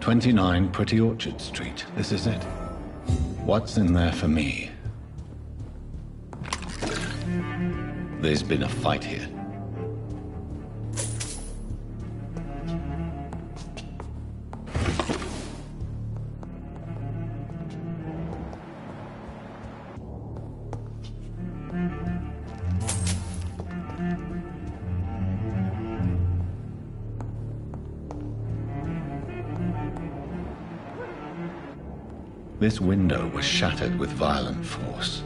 29 Pretty Orchard Street. This is it. What's in there for me? There's been a fight here. This window was shattered with violent force.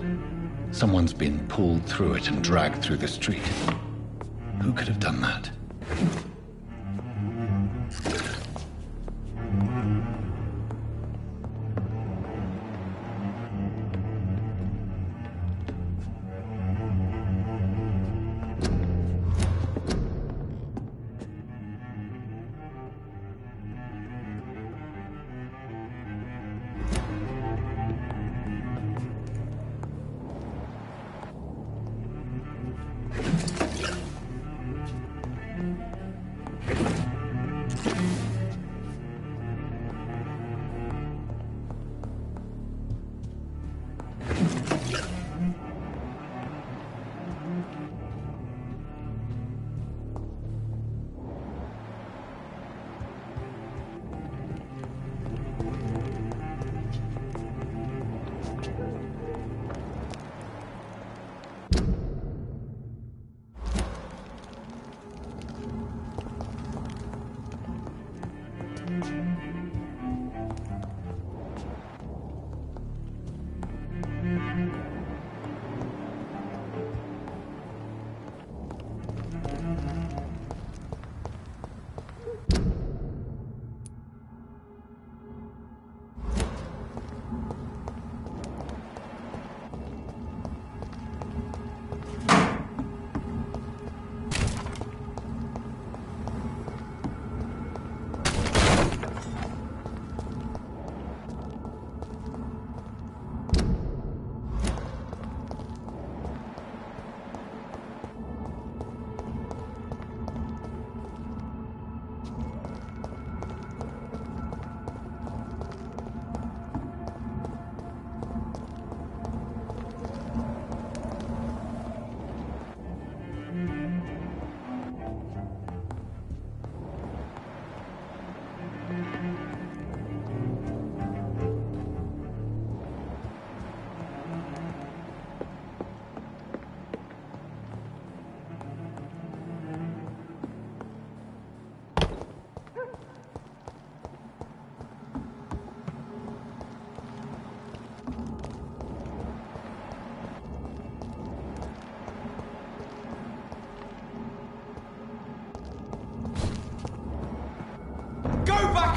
Someone's been pulled through it and dragged through the street. Who could have done that?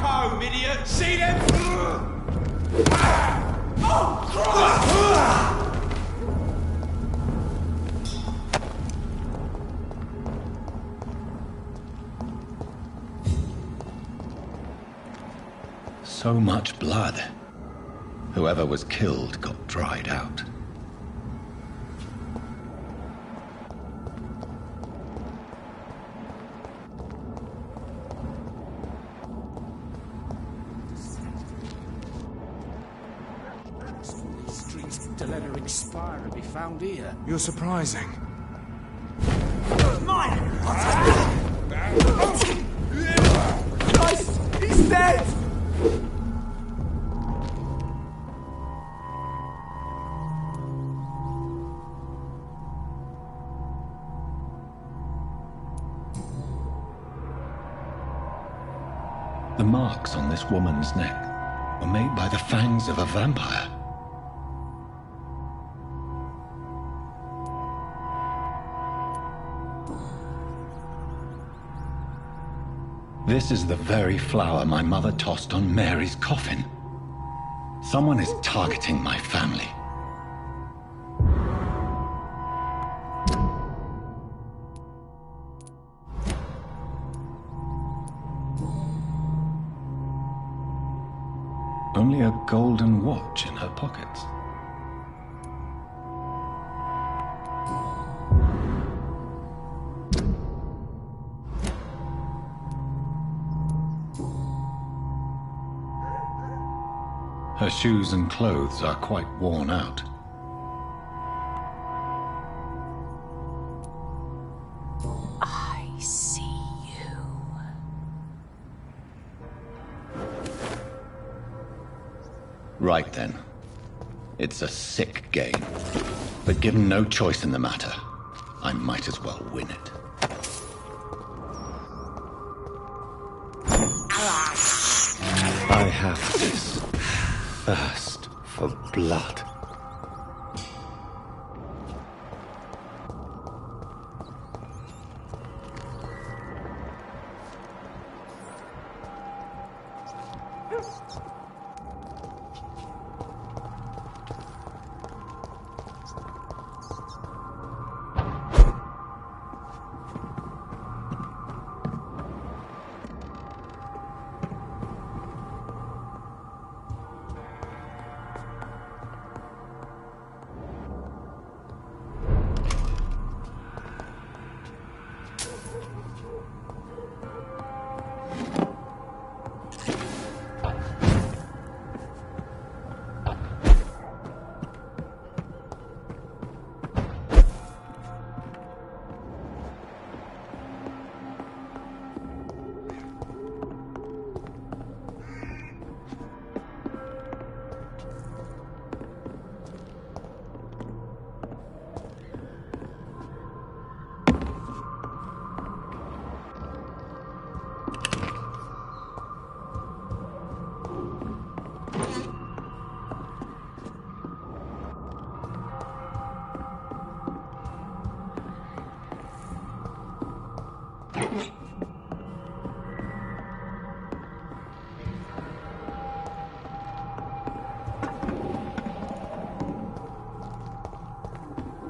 home, idiot! See them? Oh, Christ! So much blood. Whoever was killed got dried out. Streets to let her expire and be found here. You're surprising. Mine! Christ! He's dead! The marks on this woman's neck were made by the fangs of a vampire. This is the very flower my mother tossed on Mary's coffin. Someone is targeting my family. Only a golden watch in her pockets. Her shoes and clothes are quite worn out. I see you. Right then. It's a sick game. But given no choice in the matter, I might as well win it. I have this thirst for blood.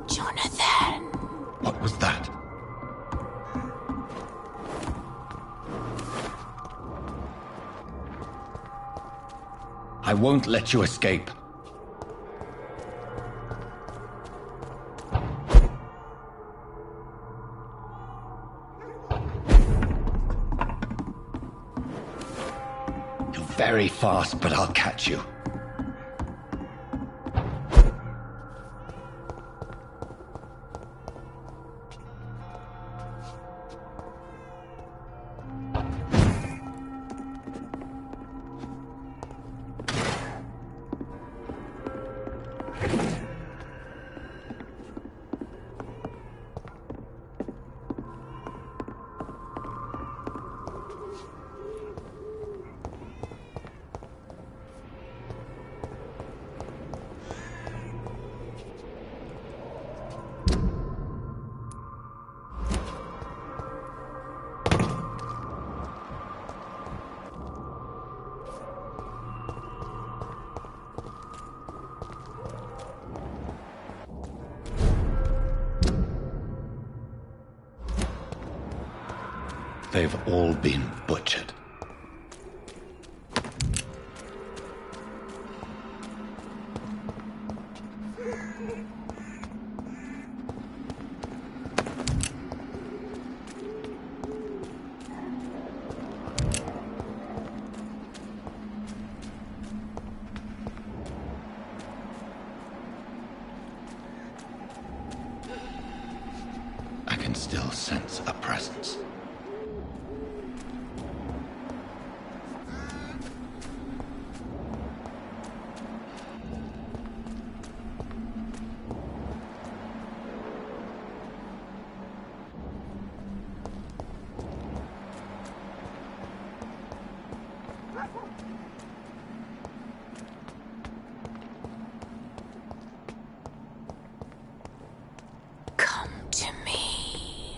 Jonathan. What was that? I won't let you escape. You're very fast, but I'll catch you. They've all been butchered. I can still sense a presence. Come to me.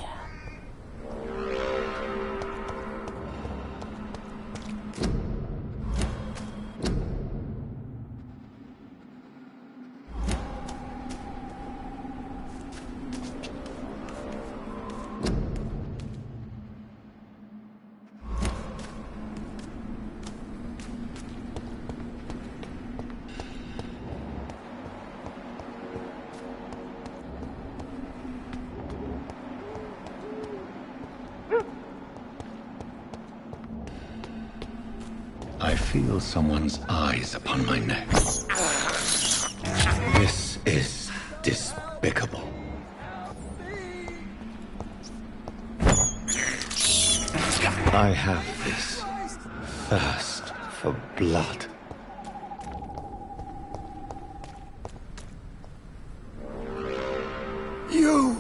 feel someone's eyes upon my neck. This is despicable. I have this thirst for blood. You!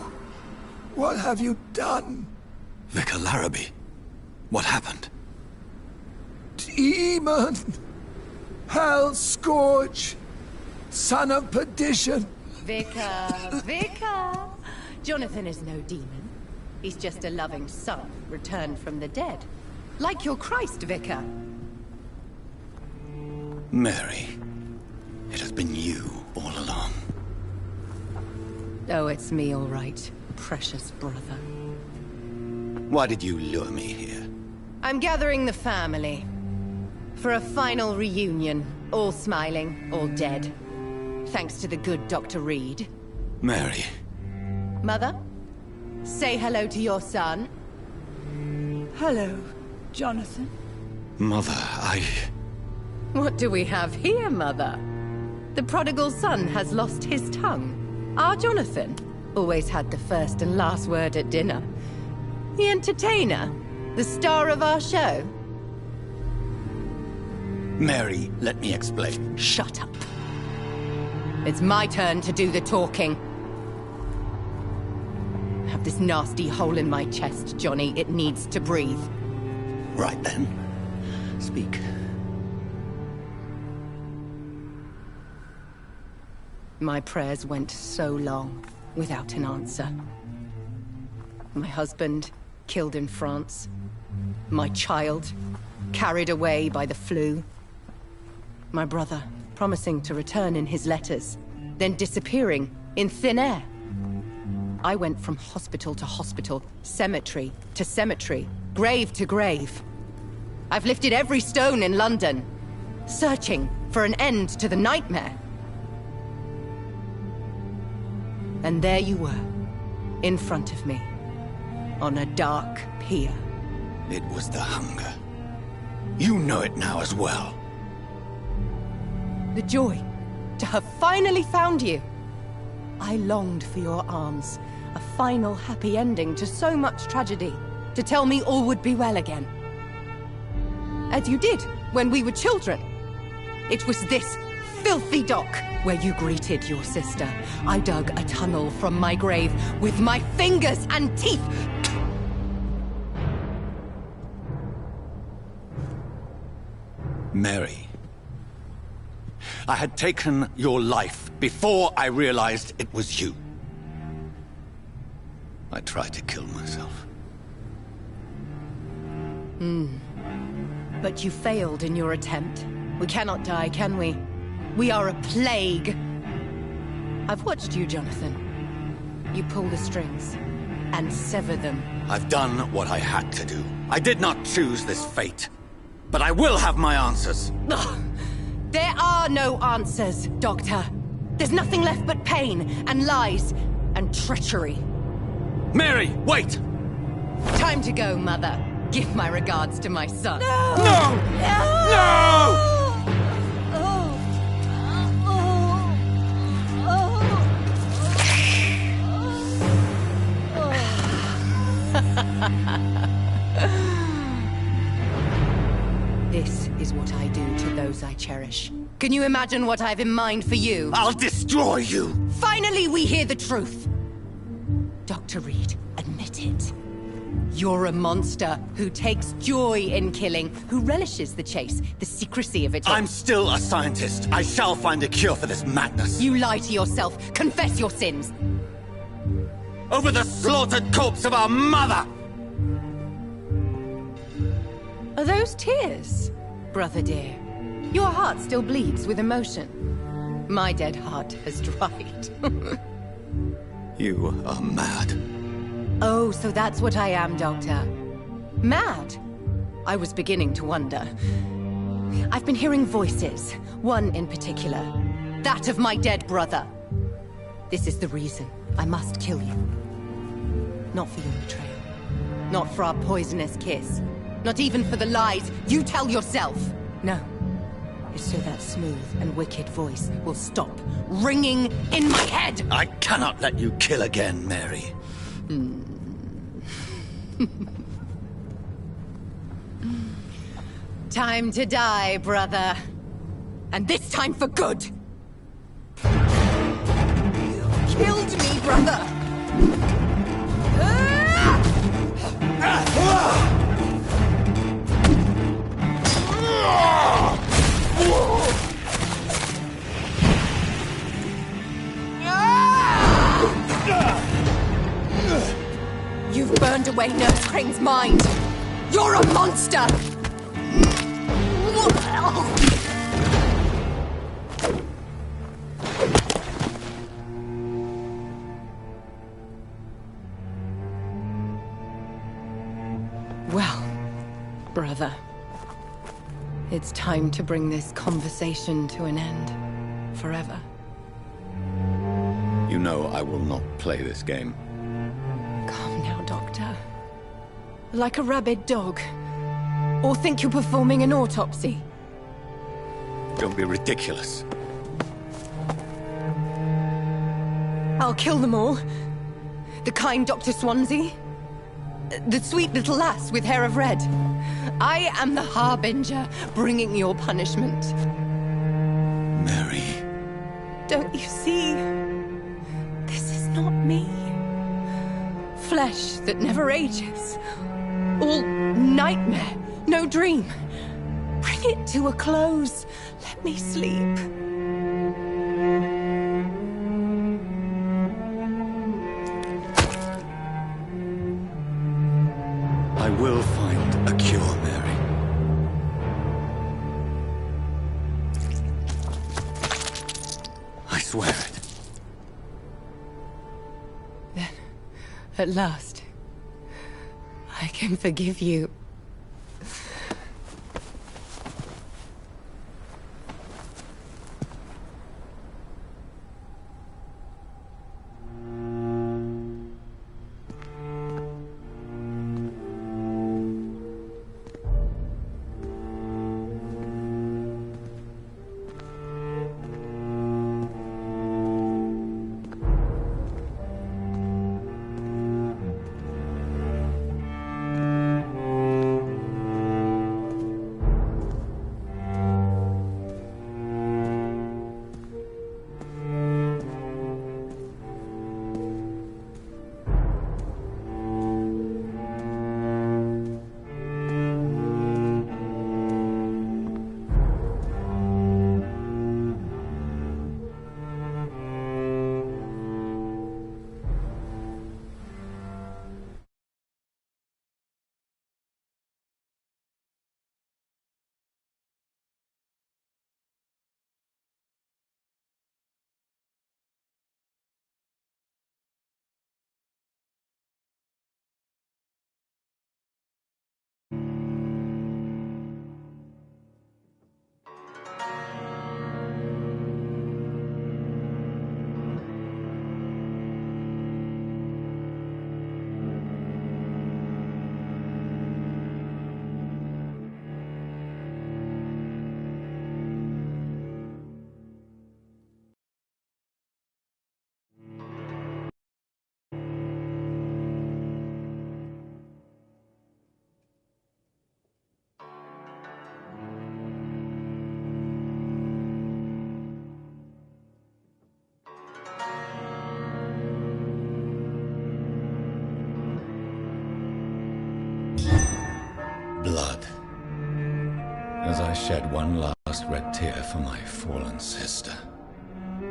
What have you done? Vicar Larrabee, what happened? Demon! Hell scourge! Son of perdition! Vicar! Jonathan is no demon. He's just a loving son, returned from the dead. Like your Christ, Vicar. Mary, it has been you all along. Oh, it's me, all right. Precious brother. Why did you lure me here? I'm gathering the family. For a final reunion. All smiling, all dead. Thanks to the good Dr. Reed. Mary. Mother? Say hello to your son. Hello, Jonathan. Mother, What do we have here, Mother? The prodigal son has lost his tongue. Our Jonathan always had the first and last word at dinner. The entertainer, the star of our show. Mary, let me explain. Shut up. It's my turn to do the talking. I have this nasty hole in my chest, Johnny. It needs to breathe. Right then. Speak. My prayers went so long without an answer. My husband killed in France. My child carried away by the flu. My brother promising to return in his letters, then disappearing in thin air. I went from hospital to hospital, cemetery to cemetery, grave to grave. I've lifted every stone in London, searching for an end to the nightmare. And there you were, in front of me, on a dark pier. It was the hunger. You know it now as well. The joy to have finally found you. I longed for your arms, a final happy ending to so much tragedy, to tell me all would be well again. As you did when we were children. It was this filthy dock where you greeted your sister. I dug a tunnel from my grave with my fingers and teeth. Mary, I had taken your life before I realized it was you. I tried to kill myself. But you failed in your attempt. We cannot die, can we? We are a plague. I've watched you, Jonathan. You pull the strings and sever them. I've done what I had to do. I did not choose this fate. But I will have my answers. Ugh. There are no answers, Doctor. There's nothing left but pain and lies and treachery. Mary, wait! Time to go, Mother. Give my regards to my son. No! No! This is what I do to those I cherish. Can you imagine what I've in mind for you? I'll destroy you! Finally, we hear the truth. Dr. Reed, admit it. You're a monster who takes joy in killing, who relishes the chase, the secrecy of it all. I'm still a scientist. I shall find a cure for this madness. You lie to yourself. Confess your sins. Over the slaughtered corpse of our mother! Are those tears, brother dear? Your heart still bleeds with emotion. My dead heart has dried. You are mad. Oh, so that's what I am, Doctor. Mad? I was beginning to wonder. I've been hearing voices, one in particular. That of my dead brother. This is the reason I must kill you. Not for your betrayal. Not for our poisonous kiss. Not even for the lies you tell yourself. No. is so that smooth and wicked voice will stop ringing in my head! I cannot let you kill again, Mary. Time to die, brother. And this time for good! You killed me, brother! You've burned away Nurse Crane's mind! You're a monster! Well, brother, it's time to bring this conversation to an end. Forever. You know I will not play this game. Calm now, Doctor. Like a rabid dog. Or think you're performing an autopsy. Don't be ridiculous. I'll kill them all. The kind Dr. Swansea. The sweet little lass with hair of red. I am the Harbinger, bringing your punishment. Mary. Don't you see? This is not me. Flesh that never ages. All nightmare, no dream. Bring it to a close. Let me sleep. I will find a cure, Mary. I swear it. Then, at last, I can forgive you. Blood. As I shed one last red tear for my fallen sister,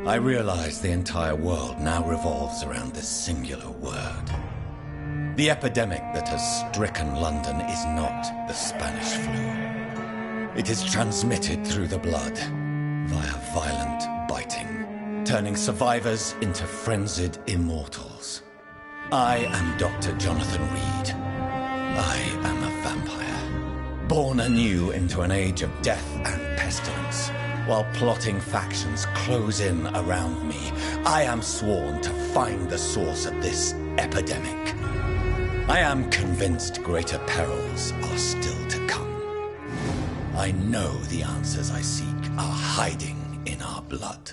I realize the entire world now revolves around this singular word. The epidemic that has stricken London is not the Spanish flu. It is transmitted through the blood, via violent biting, turning survivors into frenzied immortals. I am Dr. Jonathan Reed. I am a vampire, born anew into an age of death and pestilence. While plotting factions close in around me, I am sworn to find the source of this epidemic. I am convinced greater perils are still to come. I know the answers I seek are hiding in our blood.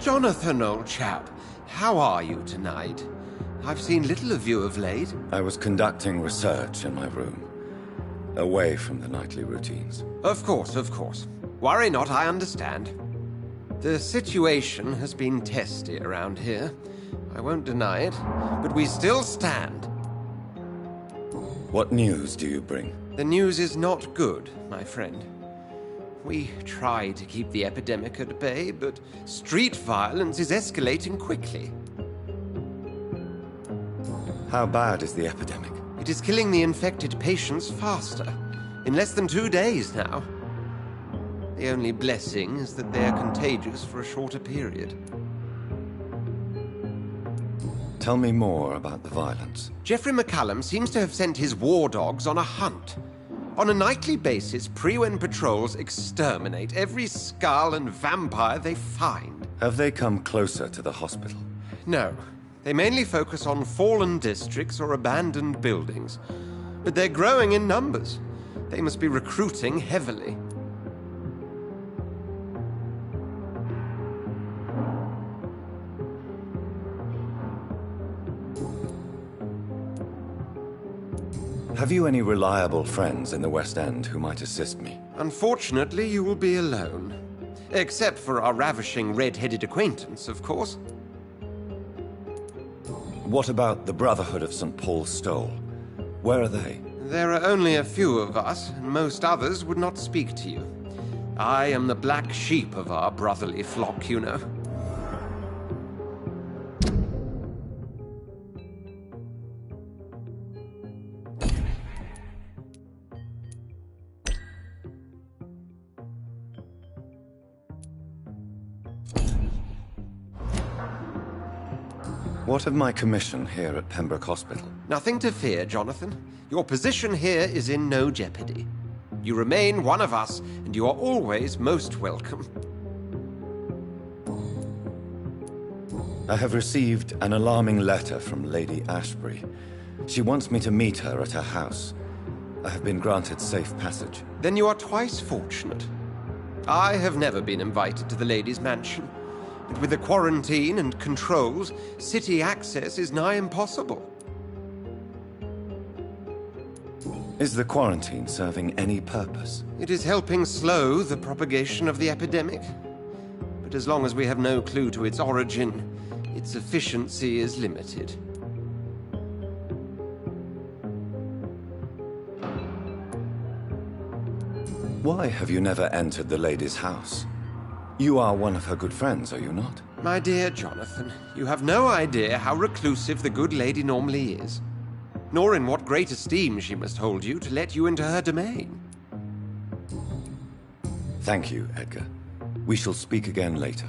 Jonathan, old chap, how are you tonight? I've seen little of you of late. I was conducting research in my room, away from the nightly routines. Of course, of course. Worry not, I understand. The situation has been testy around here. I won't deny it, but we still stand. What news do you bring? The news is not good, my friend. We try to keep the epidemic at bay, but street violence is escalating quickly. How bad is the epidemic? It is killing the infected patients faster. In less than 2 days now. The only blessing is that they are contagious for a shorter period. Tell me more about the violence. Geoffrey McCallum seems to have sent his war dogs on a hunt. On a nightly basis, Prewen patrols exterminate every skull and vampire they find. Have they come closer to the hospital? No. They mainly focus on fallen districts or abandoned buildings. But they're growing in numbers. They must be recruiting heavily. Have you any reliable friends in the West End who might assist me? Unfortunately, you will be alone. Except for our ravishing red-headed acquaintance, of course. What about the Brotherhood of St. Paul's Stole? Where are they? There are only a few of us, and most others would not speak to you. I am the black sheep of our brotherly flock, you know. What of my commission here at Pembroke Hospital? Nothing to fear, Jonathan. Your position here is in no jeopardy. You remain one of us, and you are always most welcome. I have received an alarming letter from Lady Ashbury. She wants me to meet her at her house. I have been granted safe passage. Then you are twice fortunate. I have never been invited to the lady's mansion. And with the quarantine and controls, city access is nigh impossible. Is the quarantine serving any purpose? It is helping slow the propagation of the epidemic. But as long as we have no clue to its origin, its efficiency is limited. Why have you never entered the lady's house? You are one of her good friends, are you not? My dear Jonathan, you have no idea how reclusive the good lady normally is, nor in what great esteem she must hold you to let you into her domain. Thank you, Edgar. We shall speak again later.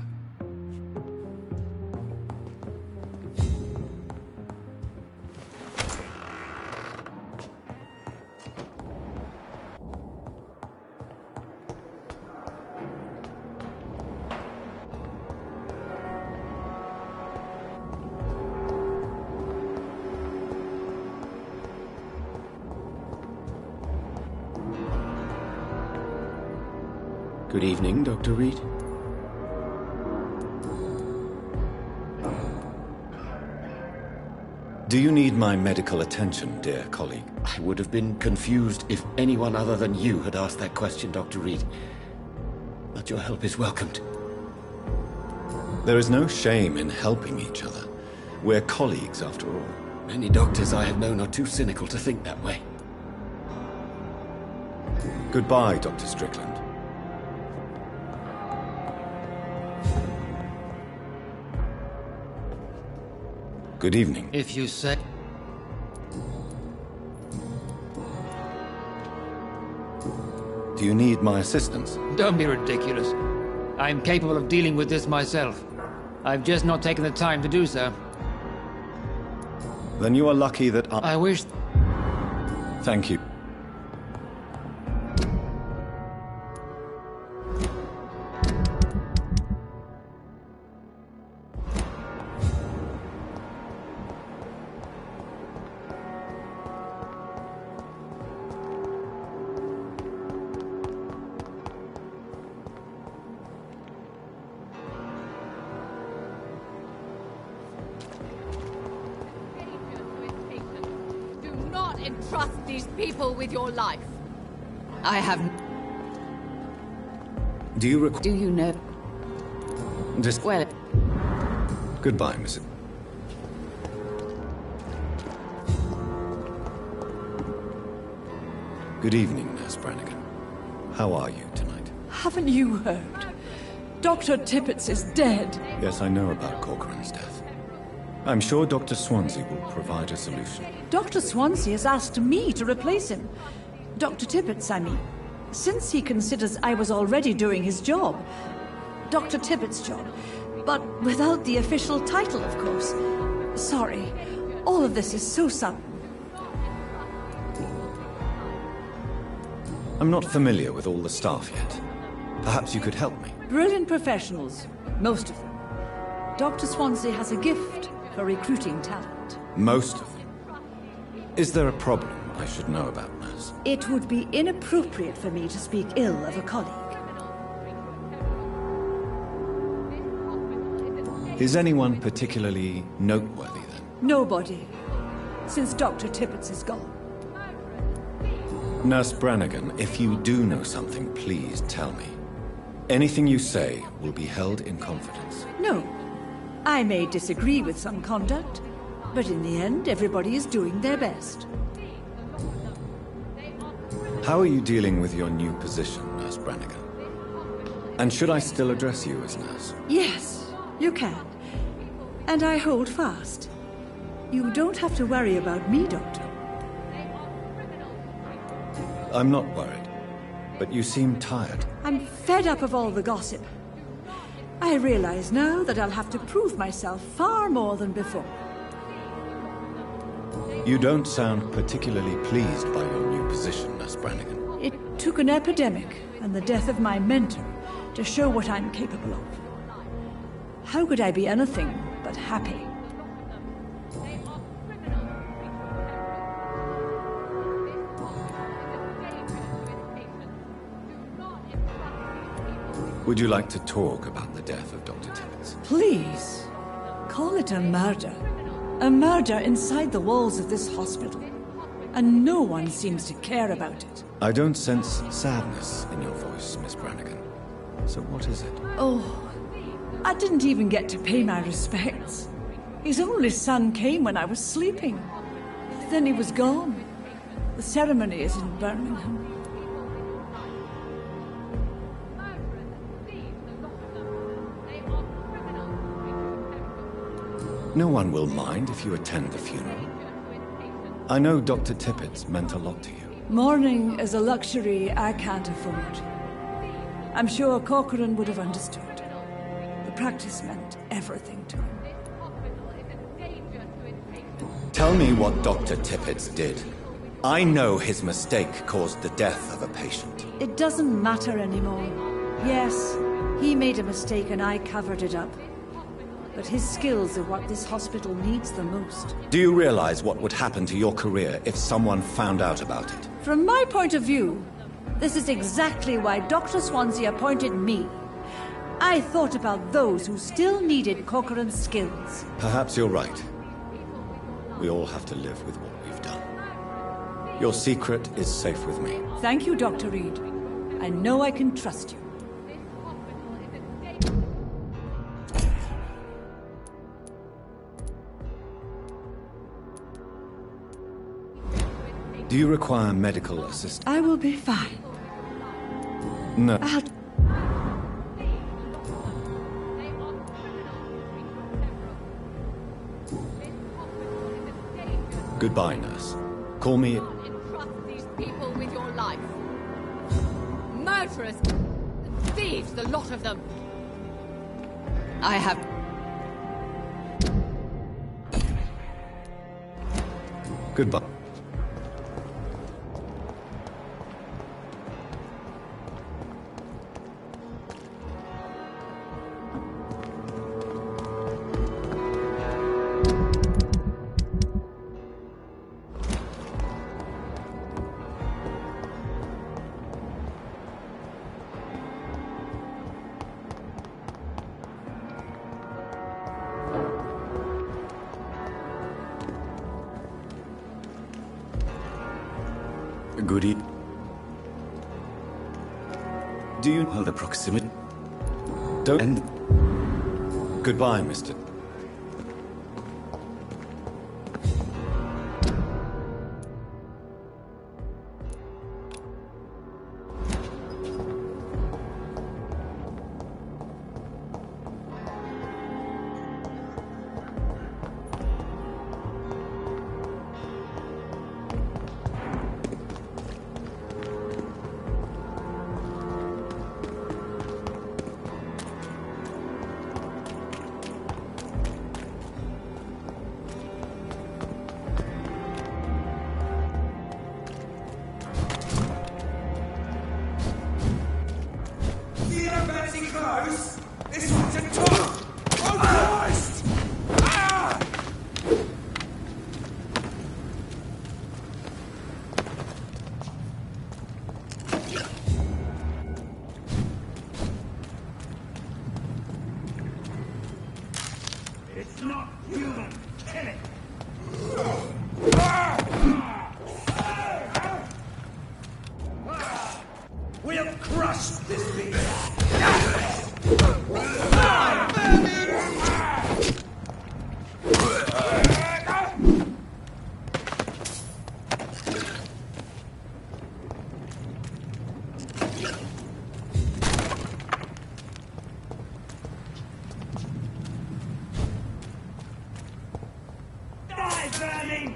Good evening, Dr. Reed. Do you need my medical attention, dear colleague? I would have been confused if anyone other than you had asked that question, Dr. Reed. But your help is welcomed. There is no shame in helping each other. We're colleagues, after all. Many doctors I have known are too cynical to think that way. Goodbye, Dr. Strickland. Good evening. If you say... Do you need my assistance? Don't be ridiculous. I'm capable of dealing with this myself. I've just not taken the time to do so. Then you are lucky that I wish... Thank you. entrust these people with your life. I have... Do you recall... Do you know... Just... Well... Goodbye, Mrs. Good evening, Nurse Brannigan. How are you tonight? Haven't you heard? Dr. Tippett is dead. Yes, I know about Corcoran's death. I'm sure Dr. Swansea will provide a solution. Dr. Swansea has asked me to replace him. Dr. Tippett, I mean. Since he considers I was already doing his job. Dr. Tippett's job. But without the official title, of course. Sorry. All of this is so sudden. I'm not familiar with all the staff yet. Perhaps you could help me. Brilliant professionals. Most of them. Dr. Swansea has a gift for recruiting talent. Most of them. Is there a problem I should know about, Nurse? It would be inappropriate for me to speak ill of a colleague. Is anyone particularly noteworthy, then? Nobody. Since Dr. Tippett is gone. Nurse Brannigan, if you do know something, please tell me. Anything you say will be held in confidence. No. I may disagree with some conduct, but in the end, everybody is doing their best. How are you dealing with your new position, Nurse Brannigan? And should I still address you as Nurse? Yes, you can. And I hold fast. You don't have to worry about me, Doctor. I'm not worried, but you seem tired. I'm fed up of all the gossip. I realize now that I'll have to prove myself far more than before. You don't sound particularly pleased by your new position, Nurse Brannigan. It took an epidemic and the death of my mentor to show what I'm capable of. How could I be anything but happy? Would you like to talk about the death of Dr. Tippett? Please, call it a murder. A murder inside the walls of this hospital. And no one seems to care about it. I don't sense sadness in your voice, Miss Brannigan. So what is it? Oh, I didn't even get to pay my respects. His only son came when I was sleeping. Then he was gone. The ceremony is in Birmingham. No one will mind if you attend the funeral. I know Dr. Tippett's meant a lot to you. Mourning is a luxury I can't afford. I'm sure Corcoran would have understood. The practice meant everything to him. Tell me what Dr. Tippett did. I know his mistake caused the death of a patient. It doesn't matter anymore. Yes, he made a mistake and I covered it up. But his skills are what this hospital needs the most. Do you realize what would happen to your career if someone found out about it? From my point of view, this is exactly why Dr. Swansea appointed me. I thought about those who still needed Corcoran's skills. Perhaps you're right. We all have to live with what we've done. Your secret is safe with me. Thank you, Dr. Reed. I know I can trust you. Do you require medical assistance? I will be fine. No. Goodbye, nurse. Call me... Entrust these people with your life. Murderers! Thieves, the lot of them! I have... Goodbye. Good evening. Do you know the proximity? Don't end. Goodbye, Mr. See that fancy clothes? This one's a top! Oh, Christ! Ah! It's not human! Kill it! We'll crush this beast! Die, vermin!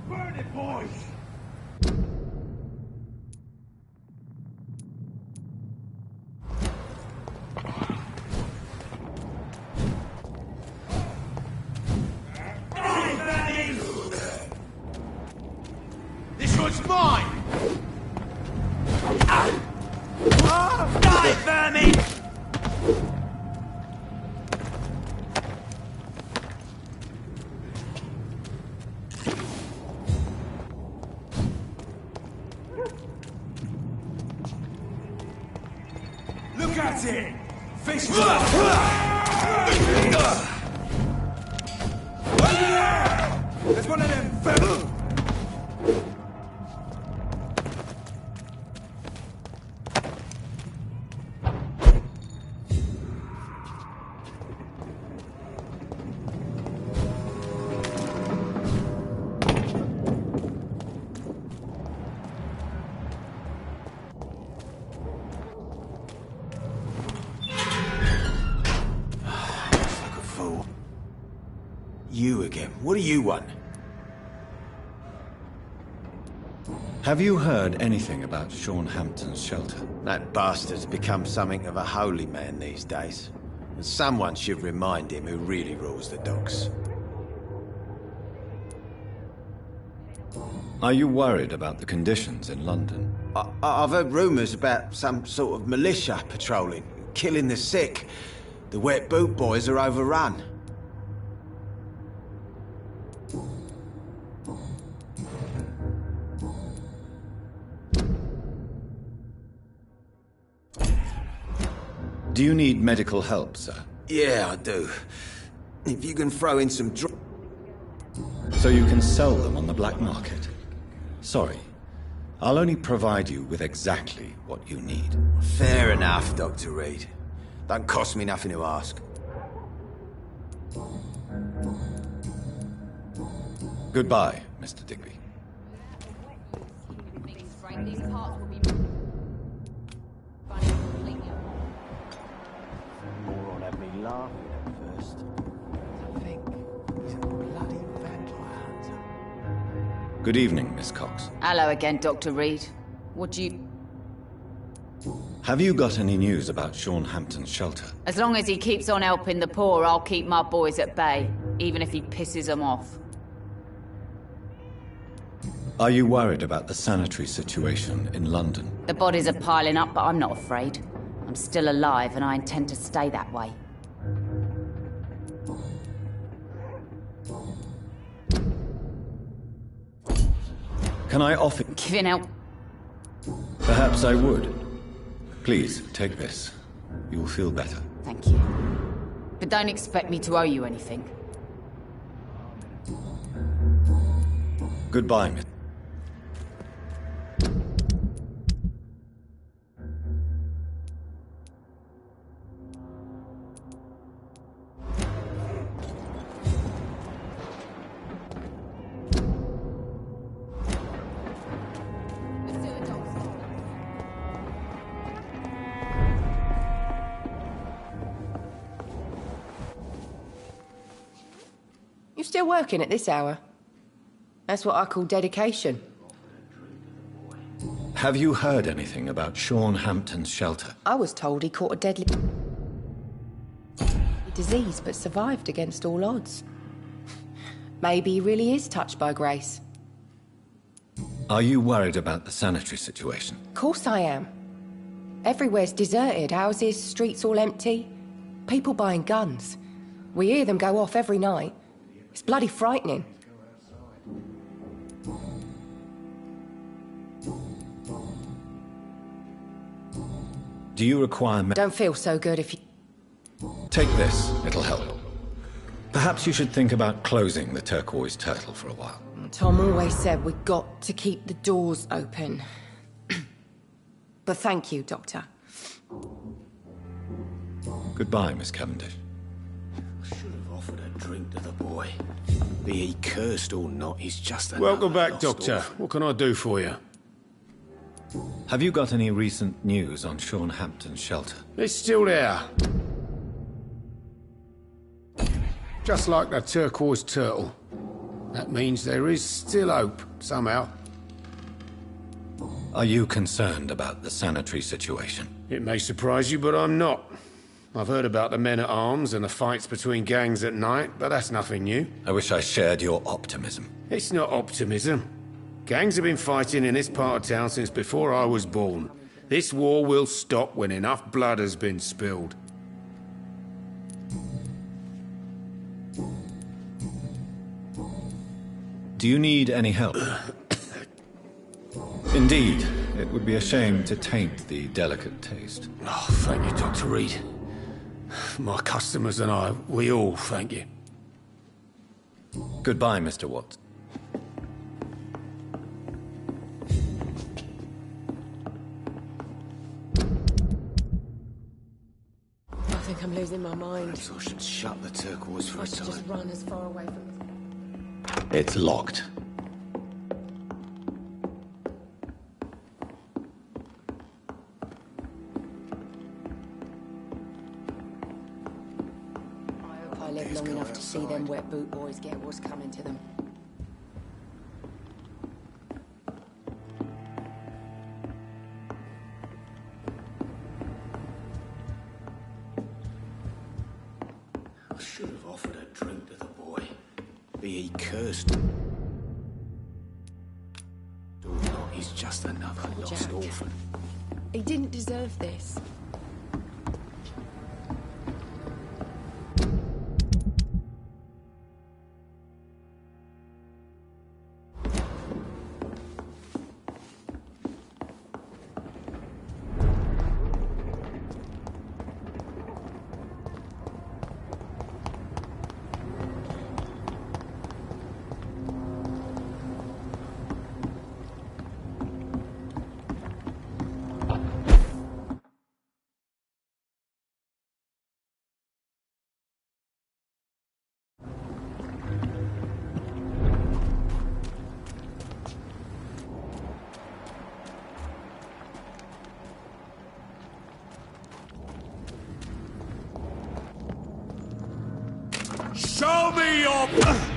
Burn it, boys! Die, vermin! This one's mine! Die, vermin! Look at it! Fish! There's one of them! You again. What do you want? Have you heard anything about Sean Hampton's shelter? That bastard's become something of a holy man these days. And someone should remind him who really rules the docks. Are you worried about the conditions in London? I've heard rumours about some sort of militia patrolling, killing the sick. The wet boot boys are overrun. Do you need medical help, sir? Yeah, I do. If you can throw in some drugs. So you can sell them on the black market? Sorry, I'll only provide you with exactly what you need. Fair enough, Dr. Reed. Don't cost me nothing to ask. Goodbye, Mr. Digby. These parts will be Moron had me laughing at first. I think. Good evening, Miss Cox. Hello again, Dr. Reed. What do you... Have you got any news about Sean Hampton's shelter? As long as he keeps on helping the poor, I'll keep my boys at bay, even if he pisses them off. Are you worried about the sanitary situation in London? The bodies are piling up, but I'm not afraid. I'm still alive, and I intend to stay that way. Can I offer... Giving out... Perhaps I would. Please, take this. You'll feel better. Thank you. But don't expect me to owe you anything. Goodbye, Miss... You still working at this hour? That's what I call dedication. Have you heard anything about Sean Hampton's shelter? I was told he caught a deadly disease, but survived against all odds. Maybe he really is touched by grace. Are you worried about the sanitary situation? Of course I am. Everywhere's deserted, houses, streets all empty. People buying guns. We hear them go off every night. It's bloody frightening. Do you require... Don't feel so good if you... Take this, it'll help. Perhaps you should think about closing the turquoise turtle for a while. Tom always said we've got to keep the doors open. But thank you, Doctor. Goodbye, Miss Cavendish. I should have offered a drink to the boy. Be he cursed or not, he's just another Welcome back, lost Doctor. orphan. What can I do for you? Have you got any recent news on Sean Hampton's shelter? It's still there. Just like the turquoise turtle. That means there is still hope, somehow. Are you concerned about the sanitary situation? It may surprise you, but I'm not. I've heard about the men-at-arms and the fights between gangs at night, but that's nothing new. I wish I shared your optimism. It's not optimism. Gangs have been fighting in this part of town since before I was born. This war will stop when enough blood has been spilled. Do you need any help? Indeed, it would be a shame to taint the delicate taste. Oh, thank you, Dr. Reed. My customers and I, we all thank you. Goodbye, Mr. Watts. I think I'm losing my mind. Perhaps I should shut the turquoise for I a should just time. run as far away from this. It's locked. I hope I live long enough to see them wet boot boys get what's coming to them. I should have offered a drink to the boy. Be he cursed or not, he's just another lost Jack. orphan. He didn't deserve this. Show me your...